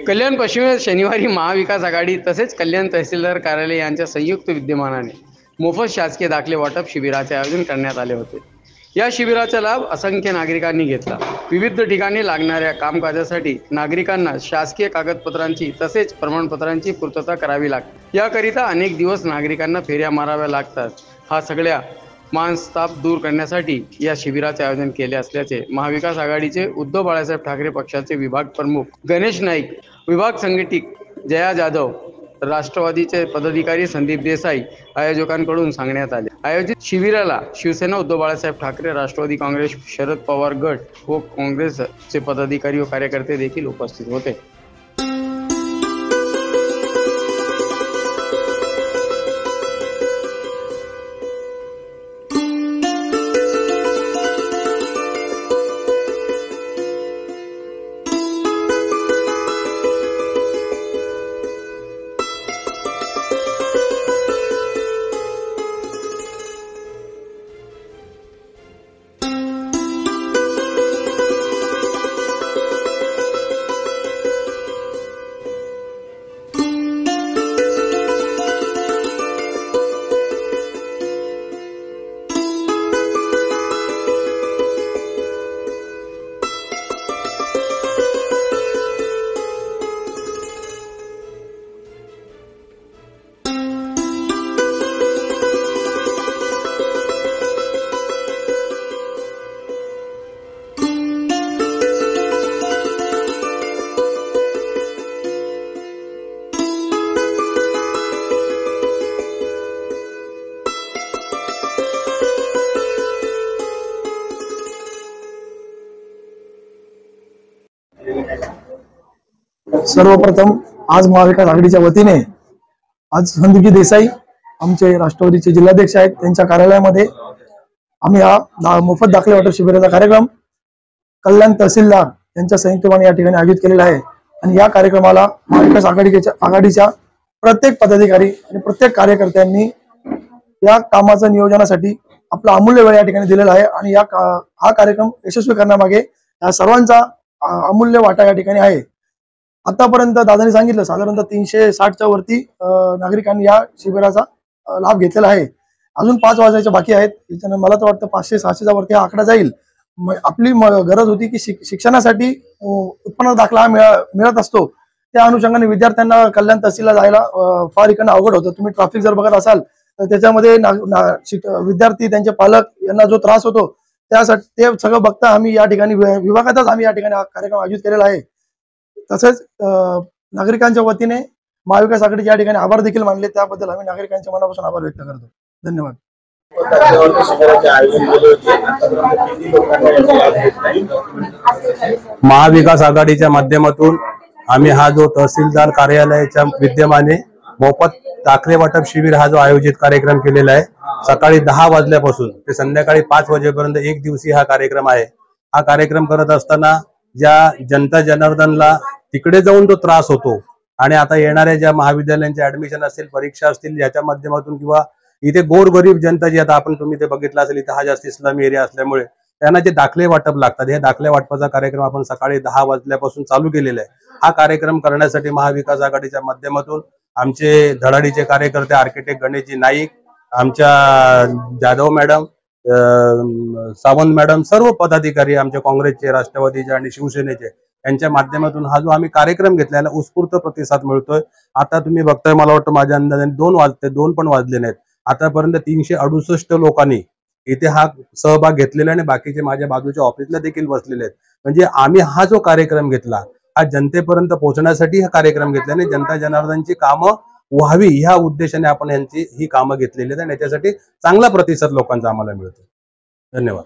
कल्याण पश्चिमेत शनिवारी महाविकास आघाडी तसेच कल्याण तहसीलदार कार्यालय यांच्या संयुक्त विद्यमानाने मोफत शासकीय दाखले वाटप शिबिराचे आयोजन करण्यात आले होते। या शिबिराचा लाभ असंख्य नागरिकांनी घेतला। विविध ठिकाणी लागणाऱ्या कामकाजासाठी नागरिकांना शासकीय कागदपत्रांची तसेच प्रमाणपत्रांची पूर्तता करावी लागते। याकरिता अनेक दिवस नागरिकांना फेऱ्या माराव्या लागतात। हा सगळ्या मानस्ताप दूर करण्यासाठी या शिबिराचे आयोजन केले असल्याचे महाविकास आघाडीचे उद्धव बाळासाहेब ठाकरे पक्षाचे विभाग प्रमुख गणेश नाईक, विभाग संघटक जया जाधव, राष्ट्रवादीचे पदाधिकारी संदीप देसाई आयोजकांकडून सांगण्यात आले। आयोजित शिबिराला शिवसेना उद्धव बाळासाहेब ठाकरे, राष्ट्रवादी काँग्रेस शरद पवार गट व काँग्रेसचे पदाधिकारी व कार्यकर्ते देखील उपस्थित होते। सर्वप्रथम आज महाविकास आघाडीच्या वतीने आज संदीपजी देसाई आमचे राष्ट्रवादीचे जिल्हाध्यक्ष आहेत त्यांच्या कार्यालयामध्ये आम्ही हा मोफत दाखले वाटप शिबिराचा कार्यक्रम कल्याण तहसीलदार यांच्या संयुक्तपणे या ठिकाणी आयोजित केलेला आहे। आणि या कार्यक्रमाला महाविकास आघाडीच्या प्रत्येक पदाधिकारी आणि प्रत्येक कार्यकर्त्यांनी या कामाच्या नियोजनासाठी आपला अमूल्य वेळ या ठिकाणी दिलेला आहे। आणि हा कार्यक्रम यशस्वी करण्यामागे या सर्वांचा अमूल्य वाटा या ठिकाणी आहे। आतापर्यंत दादांनी सांगितलं साधारणतः 360च्या वरती नागरिकांनी या शिबिराचा लाभ घेतलेला आहे। अजून 5 वाजायचे बाकी आहेत। याच्यानं मला तर वाटतं 500-600च्या वरती हा आकडा जाईल। आपली गरज होती की शिक्षणासाठी उत्पन्न दाखला मिळत असतो, त्या अनुषंगाने विद्यार्थ्यांना कल्याण तहसीलला जायला फार इकडनं अवघड होतं। तुम्ही ट्रॅफिक जर बघत असाल तर त्याच्यामध्ये विद्यार्थी त्यांचे पालक यांना जो त्रास होतो त्यासाठी ते सगळं बघता आम्ही या ठिकाणी विभागातच आम्ही या ठिकाणी हा कार्यक्रम आयोजित केलेला आहे। तसेच नागरिकांच्या वतीने महाविकास आघाडीच्या या ठिकाणी आभार देखील मानले, त्याबद्दल आम्ही नागरिकांच्या मनापासून आभार व्यक्त करतो। धन्यवाद। महाविकास आघाडीच्या माध्यमातून आम्ही हा जो तहसीलदार कार्यालयाच्या विद्यमाने मोफत दाखले वाटप शिबिर हा जो आयोजित कार्यक्रम केलेला आहे, सकाळी 10 वाजल्यापासून ते संध्याकाळी 5 वाजेपर्यंत 1 दिवसीय हा कार्यक्रम आहे। हा कार्यक्रम करत असताना ज्या जनता जनार्दनला तिकडे जाऊन जो त्रास होतो आणि आता येणाऱ्या ज्या महाविद्यालयांचे ऍडमिशन असतील, परीक्षा असतील, याच्या माध्यमातून किंवा इथे गोरगरीब जनता जी आता तुम्ही ते बघितलं असेल, इथे हा जास्त इस्लामी एरिया असल्यामुळे त्यांना जे दाखले वाटप लागतात, हे दाखले वाटपाचा कार्यक्रम आपण सकाळी 10 वाजल्यापासून चालू केलेला आहे। हा कार्यक्रम करण्यासाठी महाविकास आघाडीच्या माध्यमातून आमचे धडाडीचे कार्यकर्ते आर्किटेक्ट गणेशजी नाईक, आमच्या जाधव मॅडम, सावंत मॅडम, सर्व पदाधिकारी आमच्या काँग्रेसचे, राष्ट्रवादीचे आणि शिवसेनेचे यांच्या माध्यमातून हा जो आम्ही कार्यक्रम घेतलेला उत्स्फूर्त प्रतिसाद मिळतोय। आता तुम्ही बघताय, मला वाटतं माझ्या अंदाजाने 2 पण वाजले नाहीत, आतापर्यंत 368 लोकांनी इथे हा सहभाग घेतलेला आणि बाकीचे माझ्या बाजूच्या ऑफिसला देखील बसलेले आहेत। म्हणजे आम्ही हा जो कार्यक्रम घेतला हा जनतेपर्यंत पोहोचण्यासाठी हा कार्यक्रम घेतला आणि जनता जनार्दनची कामं व्हावी ह्या उद्देशाने आपण यांची ही कामं घेतलेली आहेत आणि याच्यासाठी चांगला प्रतिसाद लोकांचा आम्हाला मिळतो। धन्यवाद।